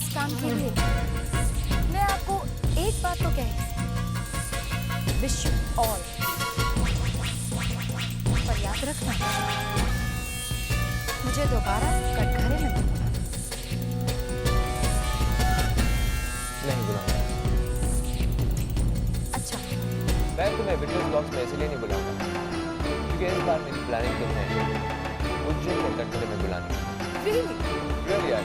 इस काम के लिए मैं आपको एक बात तो कह विश यू ऑल, पर याद रखना मुझे दोबारा कटघरे में बुलाना। नहीं बुलाऊंगा। अच्छा, मैं तुम्हें विंडोज ब्लॉग्स में इसलिए नहीं बुलाऊंगा क्योंकि इस बार मेरी प्लानिंग तो है उज्जैन के कटघरे में बुलाने की। रियली यार,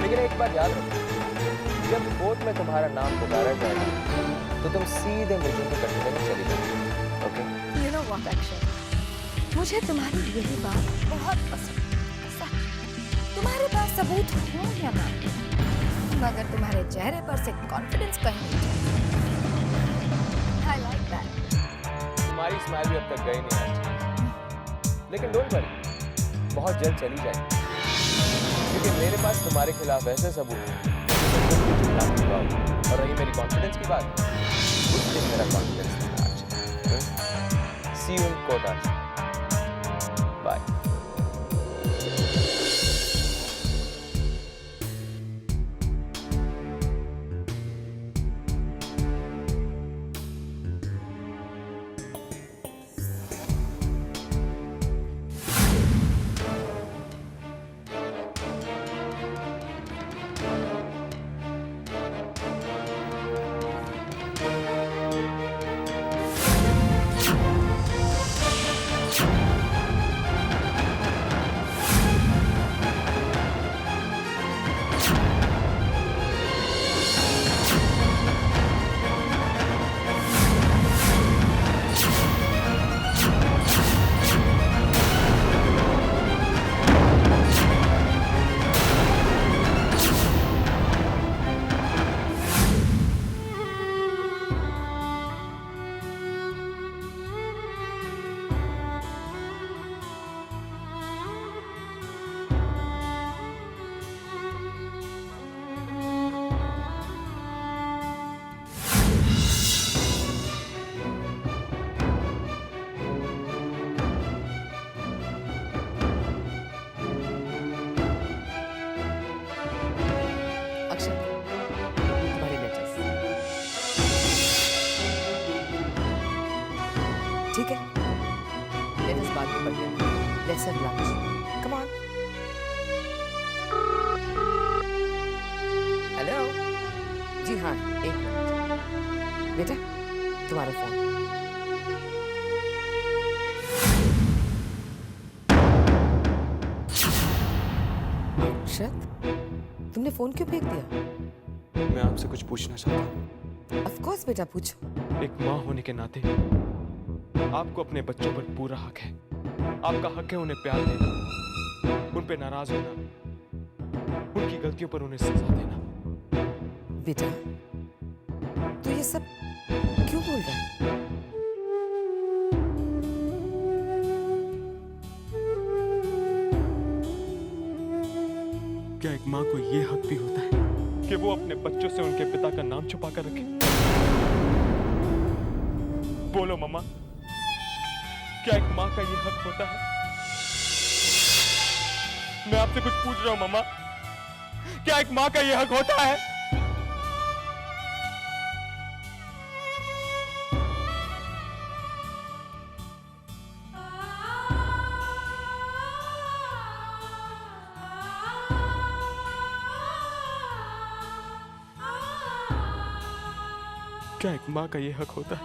लेकिन एक बात याद रखो, जब कोर्ट में तुम्हारा नाम पुकारा जाएगा तो तुम सीधे मुझे के कटघरे में चली जाओगी। Okay? You know what Akshay, मुझे तुम्हारी यही बात बहुत पसंद है। सच, तुम्हारे पास सबूत हो या ना, मगर तुम्हारे चेहरे पर से कॉन्फिडेंस कहीं नहीं जाता। I like that. तुम्हारी स्माइल भी अब तक गई नहीं आज, लेकिन डोंट वरी, बहुत जल्द चली जाएगी क्योंकि मेरे पास तुम्हारे खिलाफ ऐसे सबूत हैं और रही मेरी कॉन्फिडेंस की बात, उस दिन मेरा कॉन्फिडेंस था आज। सी यू इन कोर्ट आज। बाय। ठीक है, लेट अस बात कर लें। Let's have lunch. Come on. Hello. जी हाँ, एक मिनट। बेटा, तुम्हारा फोन। अक्षत, तुमने फोन क्यों फेंक दिया? मैं आपसे कुछ पूछना चाहता हूँ। ऑफ कोर्स बेटा, पूछो। एक माँ होने के नाते आपको अपने बच्चों पर पूरा हक है। आपका हक है उन्हें प्यार देना, उन पे नाराज होना, उनकी गलतियों पर उन्हें सजा देना। बेटा, तू ये सब क्यों बोल रहा है? क्या एक माँ को ये हक भी होता है कि वो अपने बच्चों से उनके पिता का नाम छुपा कर रखे? बोलो मम्मा, क्या एक माँ का ये हक होता है? मैं आपसे कुछ पूछ रहा हूं मम्मा, क्या एक माँ का ये हक होता है? क्या एक माँ का ये हक होता है?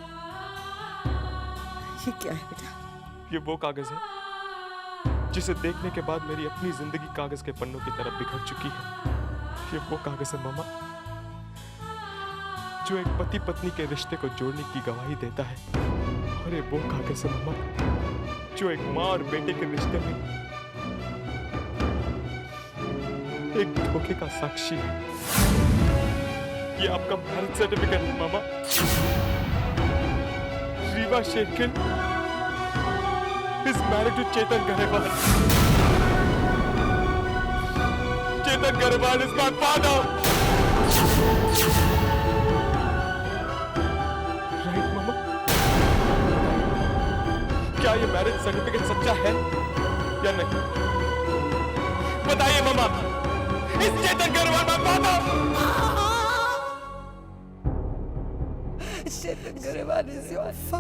ये क्या है बेटा? ये वो कागज है जिसे देखने के बाद मेरी अपनी जिंदगी कागज के पन्नों की तरफ बिखर चुकी है। ये वो कागज है मामा जो एक पति पत्नी के रिश्ते को जोड़ने की गवाही देता है, और ये वो कागज है मामा जो एक माँ और बेटे के रिश्ते में एक धोखे का साक्षी है। ये आपका मैरिज सर्टिफिकेट है मामा। Rewa Shergill is married to Chetan Garewal. Chetan Garewal is my father. Right, मामा? क्या ये मैरिज सर्टिफिकेट सच्चा है या नहीं? बताइए मामा, इस चेतन गरवाल my father? एक्साइटमेंट करवाने से उफ़ा।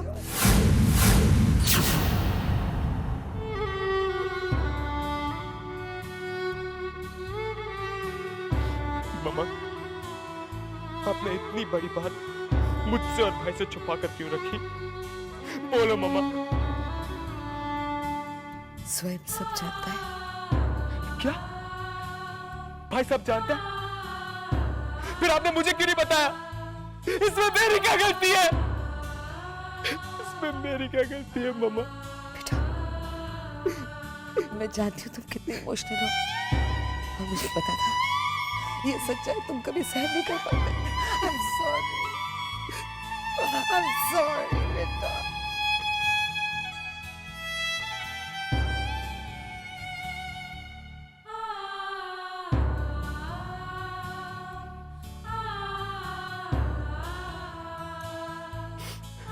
मम्मा, आपने इतनी बड़ी बात मुझसे और भाई से छुपा कर क्यों रखी? बोलो मम्मा। स्वयं सब जानता है। क्या? भाई सब जानता है? फिर आपने मुझे क्यों नहीं बताया? इसमें मेरी क्या गलती है? इसमें मेरी क्या गलती है मम्मा? बेटा, मैं जानती हूँ तुम कितने इमोशनल हो और मुझे पता था ये सच्चाई तुम कभी सहन नहीं कर पाते। I'm sorry. I'm sorry, बेटा।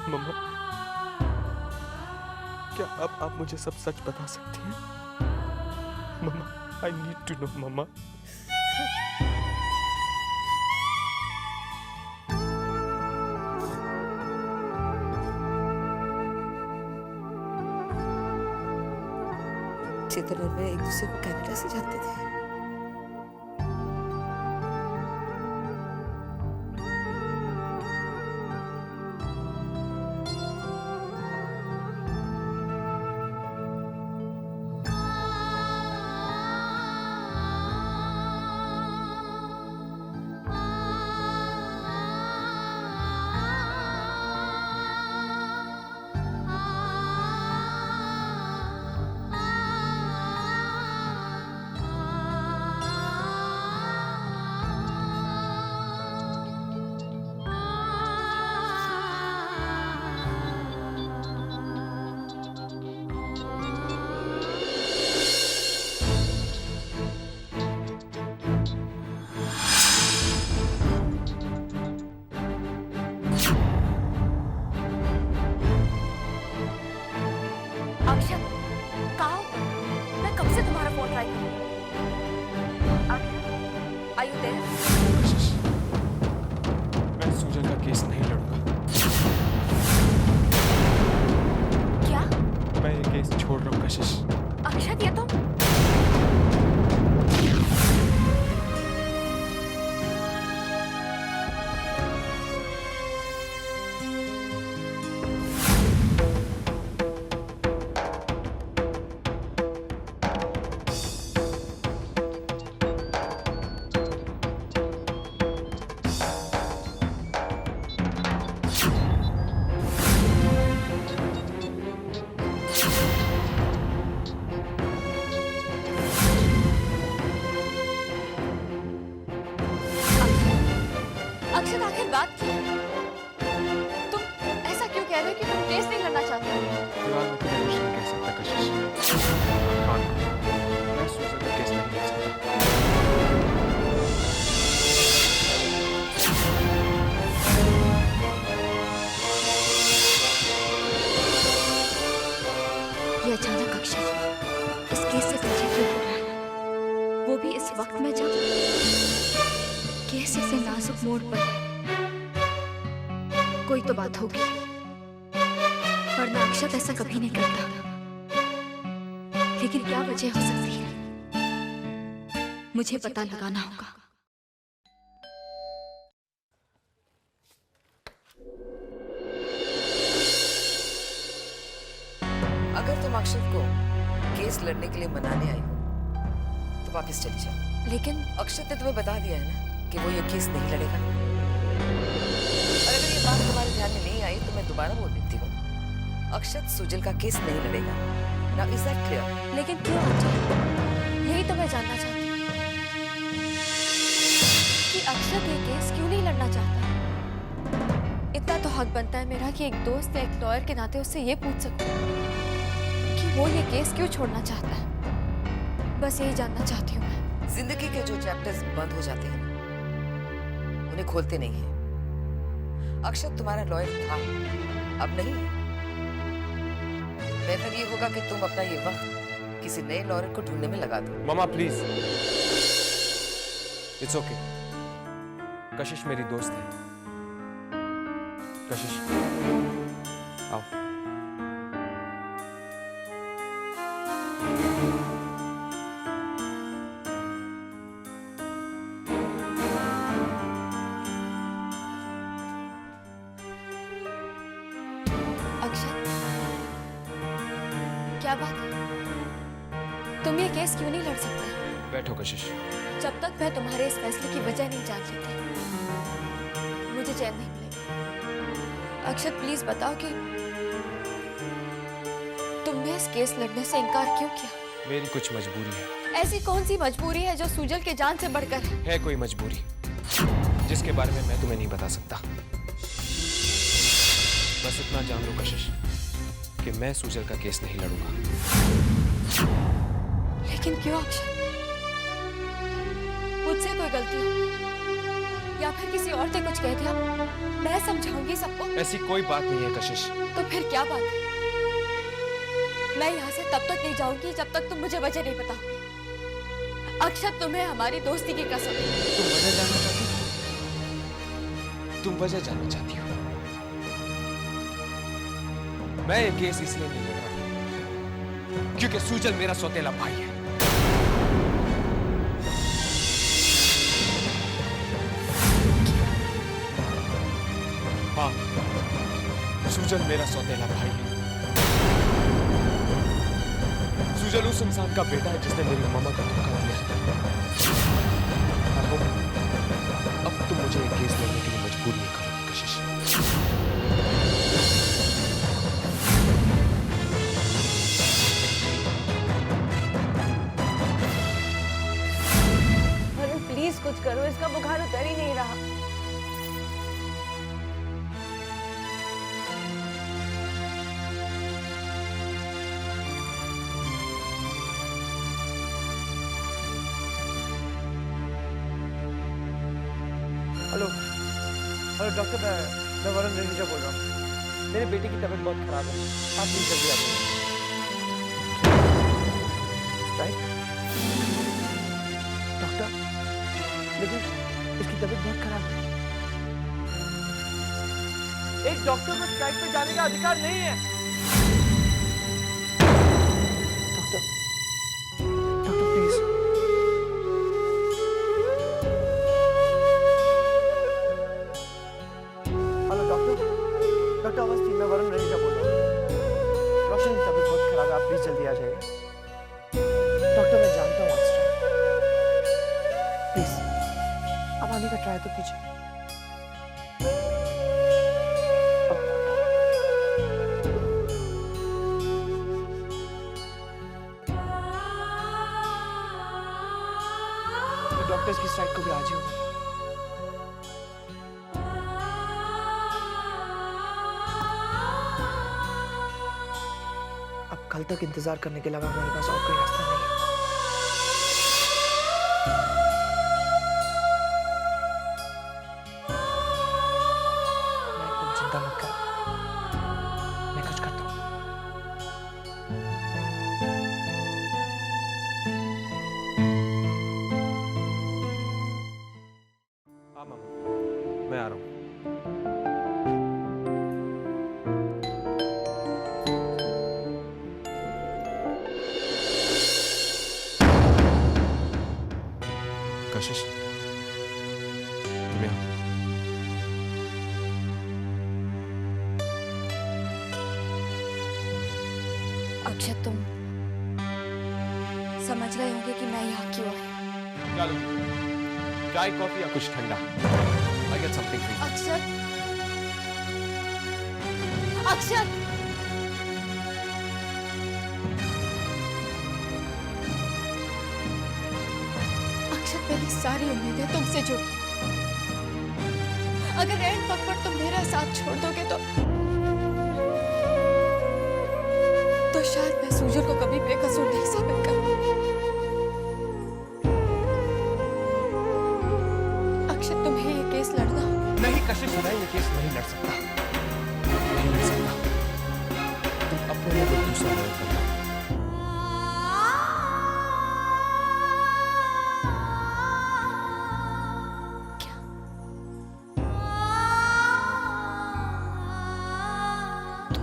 मम्मा, क्या अब आप मुझे सब सच बता सकती हैं? मम्मा, I need to know, मम्मा। चेतन और मैं एक दूसरे को कनाडा से जानते थे। अक्षत, कहाँ हो? मैं कब से तुम्हारा फोन ट्राई कर रही हूँ। अक्षत, are you there? कशिश, मैं सुजल का केस नहीं लड़ूंगा। क्या? मैं ये केस छोड़ रहा हूँ कशिश। अक्षत, ये तो अक्षत, आखिर बात क्या है? तुम ऐसा क्यों कह रहे हो कि तुम केस नहीं लड़ना चाहते हो? फिलहाल मैं तुम्हें कुछ नहीं कह सकता कशिश। हाँ, मैं सुजल का केस नहीं लड़ सकता। ये अचानक अक्षत इस केस से पीछे क्यों हो रहा है? वो भी इस वक्त में जब केस ऐसे नाजुक मोड़ पर है। कोई तो बात होगी, वरना अक्षत ऐसा कभी नहीं करता। लेकिन क्या वजह हो सकती है, मुझे पता लगाना होगा। अगर तुम अक्षत को केस लड़ने के लिए मनाने आई हो तो वापस चली जाओ। लेकिन अक्षत ने तुम्हें बता दिया है ना कि वो ये केस नहीं लड़ेगा। और अगर ये बात तुम्हारे ध्यान में नहीं आई तो मैं दोबारा बोल देती हूँ, अक्षत सुजल का केस नहीं लड़ेगा। Now is that clear? लेकिन क्यों आंटी? यही तो मैं जानना चाहती हूँ कि अक्षत ये केस क्यों नहीं लड़ना चाहता। इतना तो हक बनता है मेरा कि एक दोस्त या एक लॉयर के नाते उससे ये पूछ सकूं कि वो ये केस क्यों छोड़ना चाहता है। बस यही जानना चाहती हूँ मैं। जिंदगी के जो चैप्टर्स बंद हो जाते हैं उन्हें खोलते नहीं हैं। अक्षत तुम्हारा लॉयर था, अब नहीं है। बेहतर ये होगा कि तुम अपना ये वक्त किसी नए लॉयर को ढूंढने में लगा दो। मम्मा प्लीज, इट्स ओके। कशिश मेरी दोस्त है, कशिश आओ। अक्षत, क्या बात है? तुम ये केस क्यों नहीं लड़ सकते? बैठो कशिश। जब तक मैं तुम्हारे इस फैसले की वजह नहीं जान लेती, मुझे चैन नहीं मिलेगा। अक्षत, प्लीज बताओ कि तुमने इस केस लड़ने से इनकार क्यों किया? मेरी कुछ मजबूरी है। ऐसी कौन सी मजबूरी है जो सुजल के जान से बढ़कर है? है कोई मजबूरी जिसके बारे में मैं तुम्हें नहीं बता सकता। बस इतना जान लो कशिश कि मैं सुजल का केस नहीं लड़ूंगा। लेकिन क्यों अक्षत? मुझसे कोई गलती हो या फिर किसी और ने कुछ कह दिया, मैं समझाऊंगी सबको। ऐसी कोई बात नहीं है कशिश। तो फिर क्या बात है? मैं यहाँ से तब तक नहीं जाऊंगी जब तक तुम मुझे वजह नहीं बताओगे। अक्षत, तुम्हें हमारी दोस्ती की कसम। तुम वजह जानना चाहती हो? तुम वजह जानना चाहती हो? मैं ये केस इसलिए नहीं लड़ रहा क्योंकि सुजल मेरा सौतेला भाई है। हाँ, सुजल मेरा सौतेला भाई है। सुजल उस इंसान का बेटा है जिसने मेरी मामा का धोखा दिया है। अब तुम मुझे एक केस लड़ने के लिए मजबूर नहीं करोगी कशिश। अरे प्लीज कुछ करो, इसका बुखार उतर ही नहीं रहा। हेलो हेलो डॉक्टर, मैं वरुण रेणुजा बोल रहा हूँ। मेरे बेटे की तबीयत बहुत खराब है, आप प्लीज जल्दी आ जाइए। स्ट्राइक? डॉक्टर, लेकिन इसकी तबीयत बहुत खराब है। एक डॉक्टर को स्ट्राइक पे जाने का अधिकार नहीं है। Doctor, doctor please. Hello doctor, doctor Awasthi, मैं वरुण रेणुजा बोल रहा हूँ। रोशन की तबीयत बहुत खराब है, आप प्लीज जल्दी आ जाइए। डॉक्टर, मैं जानता हूँ आप स्ट्राइक, प्लीज अब आने का ट्राई तो कीजिए। तो डॉक्टर्स की स्ट्राइक को भी आज ही होगा। अब कल तक इंतजार करने के अलावा हमारे पास और कोई रास्ता नहीं है। मैं एकदम चिंता मत कर, मैं कुछ करता हूँ। हाँ मामा, मैं आ रहा हूँ। कशिश, तुम यहाँ। अक्षत, तुम समझ गए होंगे कि मैं यहाँ क्यों आई। क्या लो? चाय, कॉफी या कुछ ठंडा? I get something for you. अक्षत, अक्षत, अक्षत, मेरी सारी उम्मीदें तुमसे जुड़ी। अगर एंड वक्त पर तुम मेरा साथ छोड़ दोगे तो शायद मैं सुजल को कभी बेकसूर नहीं साबित कर। अक्षत, तुम्हें ये केस लड़ना हो। नहीं कशिश, मैं ये केस नहीं लड़ सकता। नहीं लड़ सकता। तुम अपने लिए कोई दूसरा लॉयर कर लो।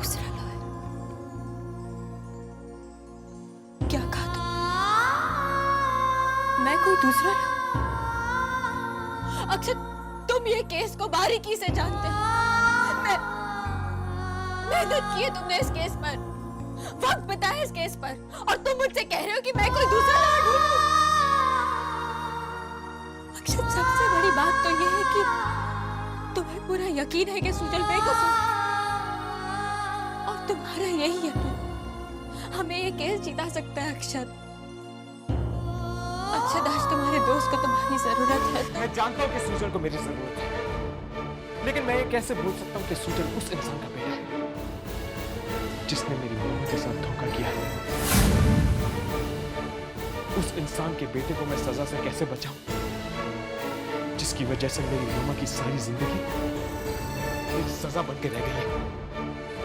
दूसरा लॉयर? क्या कहा तुमने? मैं कोई दूसरा लॉयर? अक्षत, तुम ये केस को बारीकी से जानते हो। मेहनत की है तुमने इस केस पर, वक्त बिताया इस केस पर, और तुम मुझसे कह रहे हो कि मैं कोई दूसरा लॉयर ढूंढूं? अक्षत, सबसे बड़ी बात तो ये है कि तुम्हें पूरा यकीन है कि सुजल बेकसूर है, और तुम्हारा यही यकीन हमें ये केस जिता सकता है। अक्षत, अक्षत, आज तुम्हारे दोस्त को तुम्हारी जरूरत है। मैं जानता हूँ कि सुजल को मेरी जरूरत है, लेकिन मैं ये कैसे भूल सकता हूँ कि सुजल उस इंसान का बेटा है जिसने मेरी मम्मी के साथ धोखा किया है। उस इंसान के बेटे को मैं सजा से कैसे बचाऊं, जिसकी वजह से मेरी मम्मा की सारी जिंदगी एक सजा बन के रह गई है।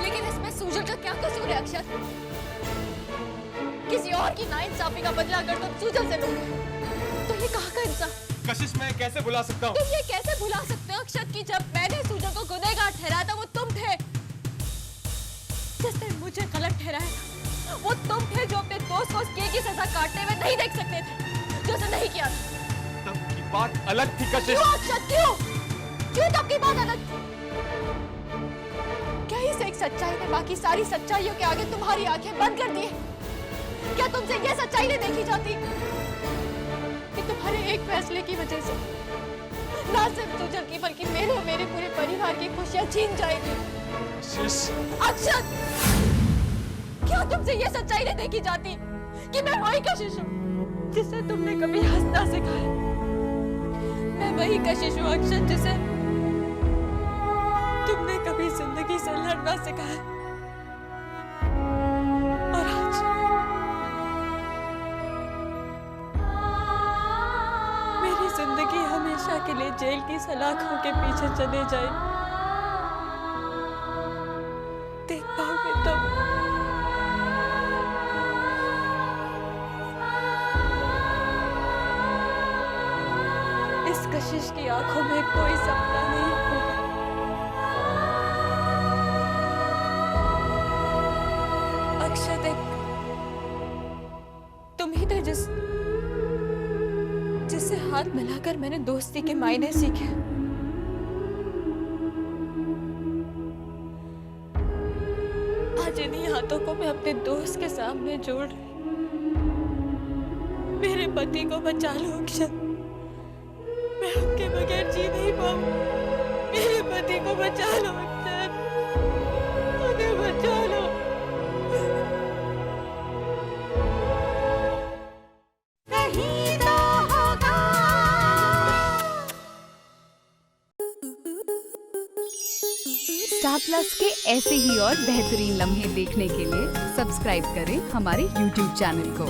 लेकिन इसमें सुजल का क्या कसूर है अक्षत? किसी और की नाइंसाफी का बदला अगर तुम सुजल से लोगे तो ये कहाँ का इंसाफ? कशिश, मैं कैसे भुला सकता हूँ? तुम ये कैसे भुला सकते हो अक्षत कि जब मैंने सुजल को गुनहगार ठहराया था वो तुम थे। जिसने मुझे गलत ठहराया था वो तुम थे जो अपने दोस्त को उसकी की सजा काटते हुए नहीं देख सकते थे, जो उसे नहीं किया था। तब की बात अलग थी कशिश। क्यों अक्षत, क्यों क्यों तब की बात अलग थी? क्या इस एक सच्चाई ने बाकी सारी सच्चाइयों के आगे तुम्हारी आंखें बंद कर दी? क्या तुमसे ये सच्चाई नहीं देखी जाती कि तुम्हारे एक फैसले की वजह से ना सिर्फ सुजल की बल्कि मेरे और मेरे पूरे परिवार की खुशियां छीन जाएगी? अक्षत, क्या तुमसे ये सच्चाई नहीं देखी जाती कि मैं वही कशिश हूँ जिसे तुमने कभी हंसना सिखाया? मैं वही कशिश हूँ अक्षत जिसे तुमने कभी जिंदगी से लड़ना सिखाया। और आज मेरी जिंदगी हमेशा के लिए जेल की सलाखों के पीछे चले जाए। देख पाओगे तुम? इस कशिश की आंखों में कोई सपना नहीं होगा। अक्षत, तुम ही थे जिससे हाथ मिलाकर मैंने दोस्ती के मायने सीखे। आज इन्हीं हाथों को मैं अपने दोस्त के सामने जोड़ रही। मेरे पति को बचा लो अक्षत, मैं उनके बगैर जी नहीं पाऊंगी। मेरे पति को बचा लो अक्षत, उन्हें बचा लो। स्टार प्लस के ऐसे ही और बेहतरीन लम्हे देखने के लिए सब्सक्राइब करें हमारे YouTube चैनल को।